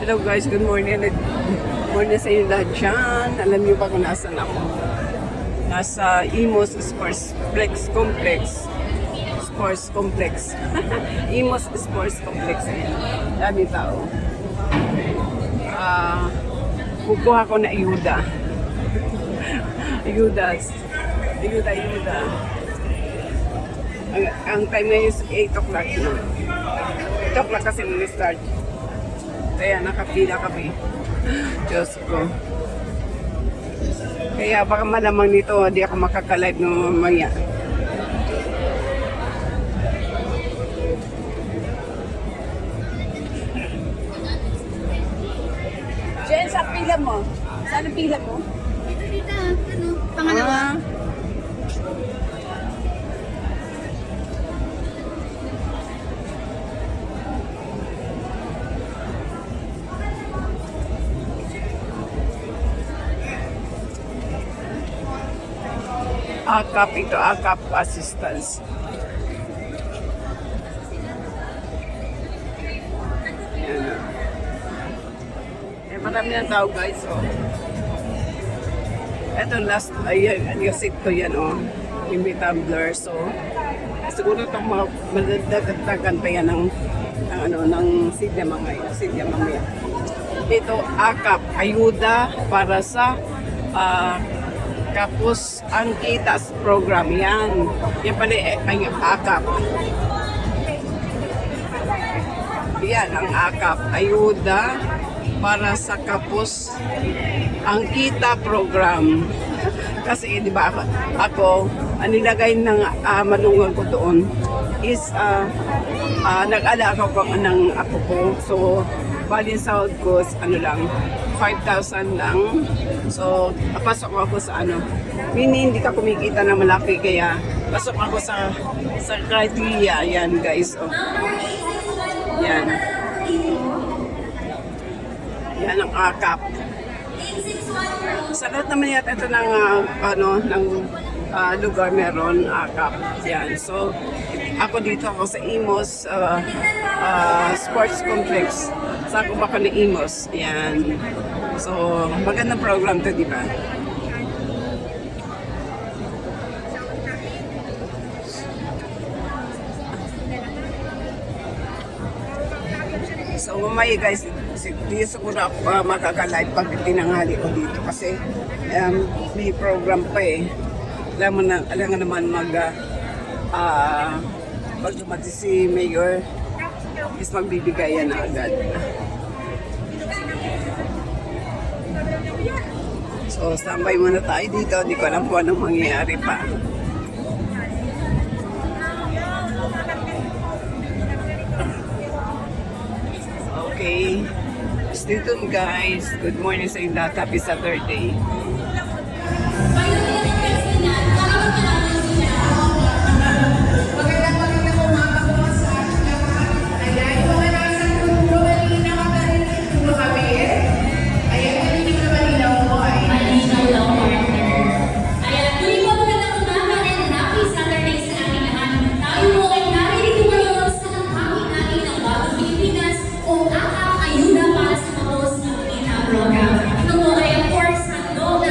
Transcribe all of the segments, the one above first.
Hello guys, good morning. Good morning sa inyo lahat dyan. Alam niyo ba kung nasan ako? Nasa Imos Sports Complex. Sports Complex. Imos Sports Complex. Ayan. Dami tao. Kukuha ko na ayuda. Ayuda. Ang time na is 8 o'clock na. 8 o'clock kasi nag-start. Kaya nakapila kami. Diyos ko. Kaya baka malamang nito, hindi ako makaka-live no mamaya. Jen, sa pila mo? Saan ang pila mo? Dito, ano, pangalawa. AKAP ito, AKAP assistance. Yan. Marami ng tao guys, oh. Ito last, ayan, yung seat ko yan, oh. Yung may tumbler, so siguro itong mga madadagdagan pa yan ng sidya mamaya. Ito, AKAP, ayuda para sa Kapos ang Kitas program. Yan pala ay AKAP. Yan ang AKAP, ayuda para sa Kapos ang Kita program. Kasi di ba ako nilagay ng malungan ko doon is nag-alaga ko ng apo ko. So bali sahod ko ano lang 5,000 lang. So pasok ako sa hindi ka kumikita na malaki, kaya pasok ako sa criteria. Yan guys, oh. Yan ang AKAP. Sa lahat naman yata ito ng lugar meron AKAP. Yan. So ako dito ako sa Imos Sports Complex. Sa ako baka ni Imos. Yan. So magandang program to, di ba? So mamaya guys, di siguro ako makaka-live pag tinanghali ko dito kasi may program pa eh. Alam nga naman pag dumati si Mayor is magbibigay yan na agad. So standby muna tayo dito, di ko alam kung anong mangyayari pa. Okay, stay tuned guys. Good morning sa inyo lahat. Happy Saturday. Ayuda para sa kapos ng Kita program. Ito po ay of course handog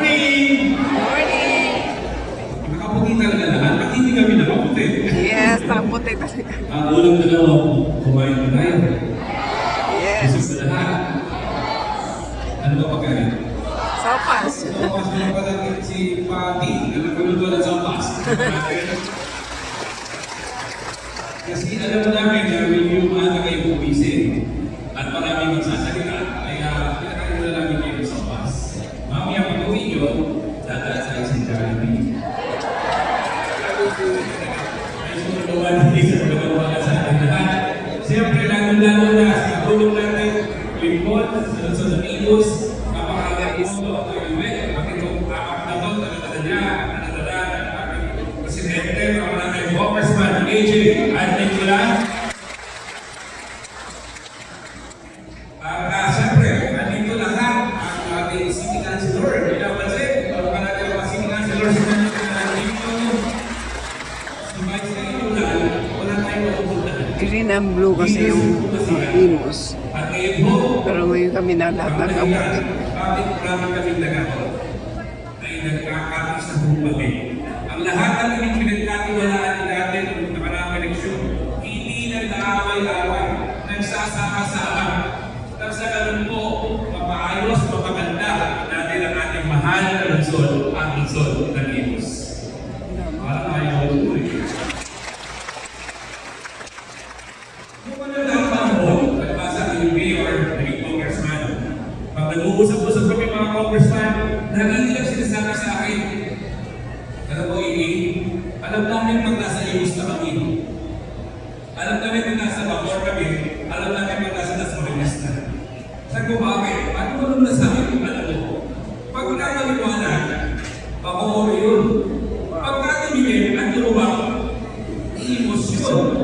morning! Morning! Nakaputi talaga lahat. At hindi kami nakaputi. Yes, nakaputi talaga. Ang unang dalawa, kumain na tayo. Yes. Busog na lahat. Ano ba pagkain? Sopas. Sopas na pala si Pati na nagkaluto ng sopas. Kasi alam namin na yung mga kayo bumisin at maraming magsasalita, kaya pinakain na namin kayo ng sopas. Mamaya pag-uwi nyo, dadaan sa isang Jollibee. Ay sumunduan din sa pagkakawa sa ating lahat. Siyempre, lalo na sa tulong natin, lingkod, sa amigos, kapag-agay mo, bakit kung apat na to, talaga niya, talaga ang ating presidente, ang ating congressman, AJ, at Nicolas. Siyempre, andito lahat ang ating city councilor. Pinapansin, ang ating mga city councilor sa nandito. Si Vice Mayor, wala tayong mapupuntahan. Green and blue kasi yung imos. At ngayon po, Pero ngayon kami na lahat nakaputi. bakit marami kaming nagkakaroon ay nagkakaroon sa buong bagay. Ang lahat ng aming pinagkatiwalaan natin noong nakaraang eleksyon, hindi nag-aaway-away, nagsasama-sama. At sa ganun po, mapaayos, mapaganda natin ang ating mahal na lungsod, ang lungsod ng Imus. Parang ayaw ko rin. Kung ano lang ang panahon, nagpasa ang mayor, naging congressman. Pag nag-uusap-usap kami mga congressman, nagigilang sinasabi sa akin, alam mo, alam namin pag nasa Imus na kami. Alam namin pag nasa Bacor kami, alam namin pag nasa Dasmariñas na. Sabi ko, bakit? Ano mo nung nasabi ko, alam mo? Pag nakaliwanag, Bacor yun. Pag natimigil, ang tulubang, Imus yun.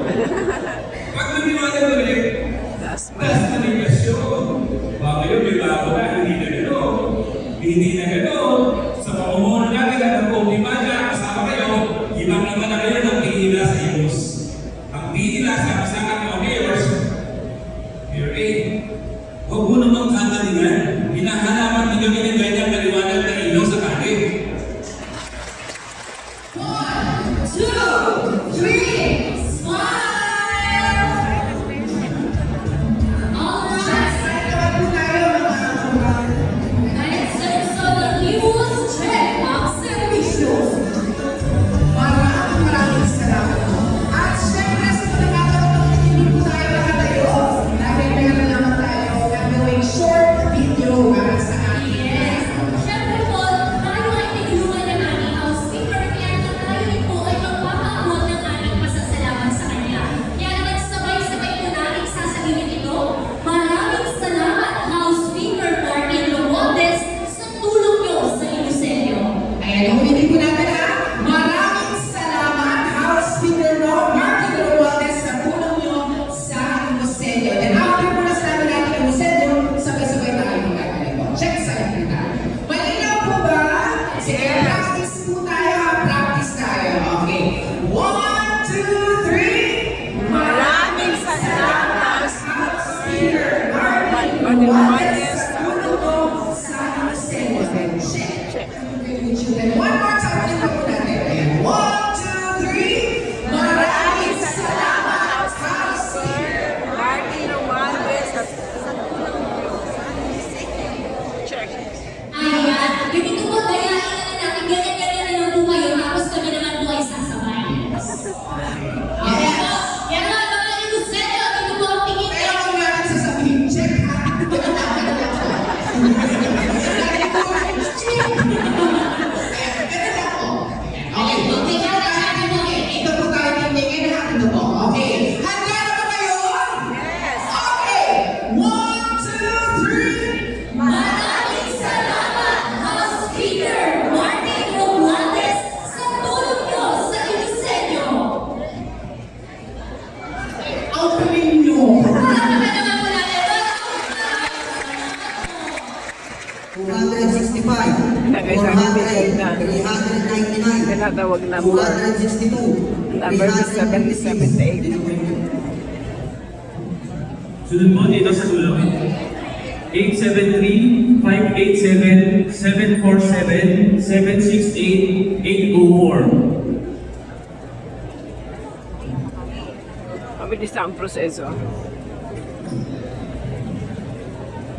Pag naliwanag ulit, Dasmariñas yun. Baka yun, may bago na, hindi na gano'n. Hindi na gano'n. Sa pamumuno natin, at kung di ba niya, kasama kayo, ibang-iba na kayo ng pihila sa Imus. Ang pihila sa kasama ng mga mayors, Mayor A, huwag mo namang kagalingan. Hinahanapan din kami ng ganyang maliwanag na ilaw sa kare. 1, 2, 3, smile! Alright! Kahit sa gusto ng Imus, check ang servisyo. Maraming salamat po. At syempre sa pagkakataon, hindi po tayo nakatayo dahil meron naman tayo gagawing short video para sa ating Yes! Siyempre po, tayo ay tinulungan ng aming House Speaker, kaya na tayo rin po ay magpapaabot ng aming pasasalamat sa kanya. Kaya naman sabay-sabay po namin sasabihin ito, maraming salamat House Speaker Martin Romualdez sa tulong niyo sa Imuselyo. Ayan, ulitin po natin ha. Maraming salamat, House Speaker Martin Romualdez, sa tulong nyo sa Imuselyo. And after po na sinabi natin Imuselyo, sabay-sabay tayo magkakalito. Check sa kita. Malinaw po ba? Sige, practice po tayo ha. Practice tayo. Okay. 1, 2, 3. Maraming salamat, House Speaker Martin Romualdez, sa tulong nyo sa Imuselyo. Check. Then one more time, ulit po natin. Ayan. 1, 2, 3. Maraming salamat, House Speaker Martin Romualdez sa check. Ayan, ganito po, dayain na natin, ganyan-ganyan na lang po kayo, tapos kami naman po ay sasabay. Okay po? Yan naman mga Imuselyo, ito po ang tingin Kaya huwag natin sasabihin, check ha. Okay, ito po tayo tingin ha. Ito po. Okay. Handa na ba kayo? Yes! Okay. 1, 2, 3. Maraming salamat, House Speaker Martin Romualdez, sa tulong niyo sa Imuselyo. Ang galing nyo. Palakpakan naman po natin. 265, Lagay sa bibigay na. 399, Tinatawag na mo. 262, Number 778. Sunod mo dito sa dulo. Mabilis ang proseso.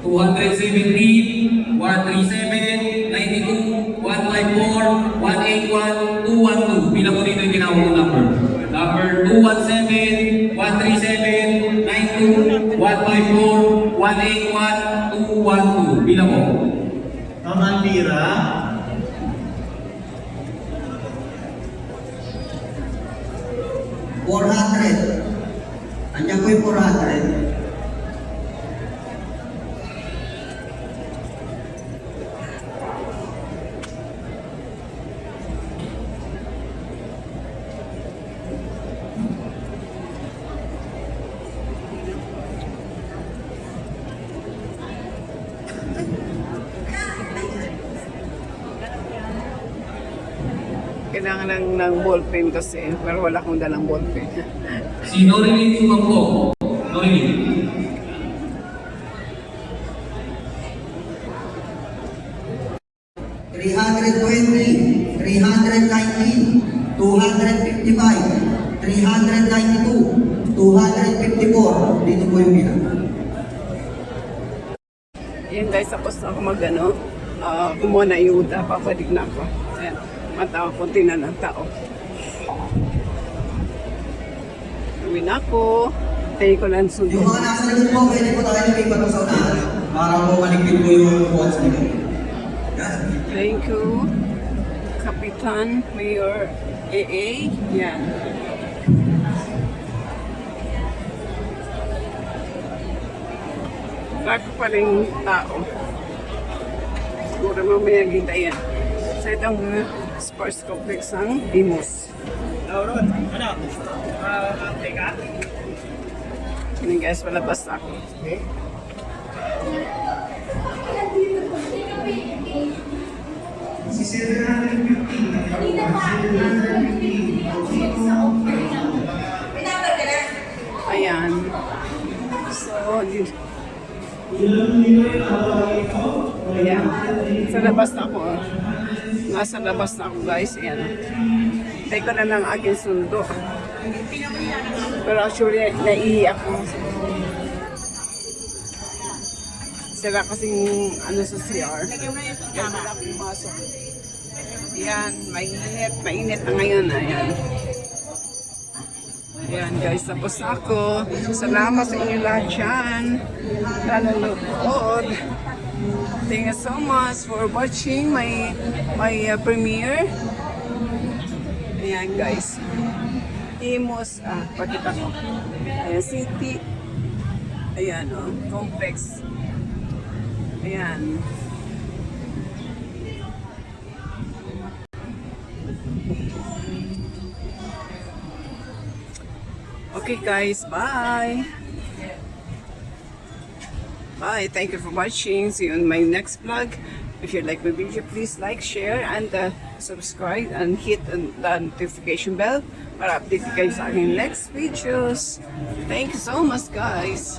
217, 137, 92, 154, 181, 212. Bilang ko dito yung tinawag ko number. Number 217, 137, 92, 154, 181, 212. Bilang ko. Ma'am Alvira. Andiyan po yung 400. Kailangan ng ballpen kasi, pero wala akong dalang ballpen. Si Norilyn Sumangko. Norilyn. $320, $319, $255, $392, $254. Dito po yung bilang. Yan guys, tapos na ako kumuha na ayuda, papalik na ako. Ayan, matao, kunti na ng tao. Uwi na ako. Tayo ko lang sundo. Yung mga nasa likod po, pwede po tayo lumipat po sa unahan. Para po maligpit po yung quads nito. Yan. Thank you, Kapitan Mayor AA. Yan. Bago pa rin tao. Siguro mamaya kita yan. Sa itong sports complex ng Imus. Yan guys, palabas na ako. Ayan. So, ayan. Sa labas na ako. Nasa labas na ako guys. Ayan. Take ko na ng aking sundo. Pero actually, naiiyak ko. Sila kasing ano sa CR. Kaya wala akong pasok. Ayan, mainit na ngayon. Ayan. Ayan guys, tapos na ako. Salamat sa inyo lahat dyan. Nanonood. Thank you so much for watching my premiere. Ayan guys. Imus, pakita ko. Ayan, city. Ayan, complex. Ayan. Okay guys, bye! Bye, thank you for watching. See you in my next vlog. If you like my video, please like, share, and subscribe and hit the notification bell para update kayo sa aking next videos. Thank you so much guys!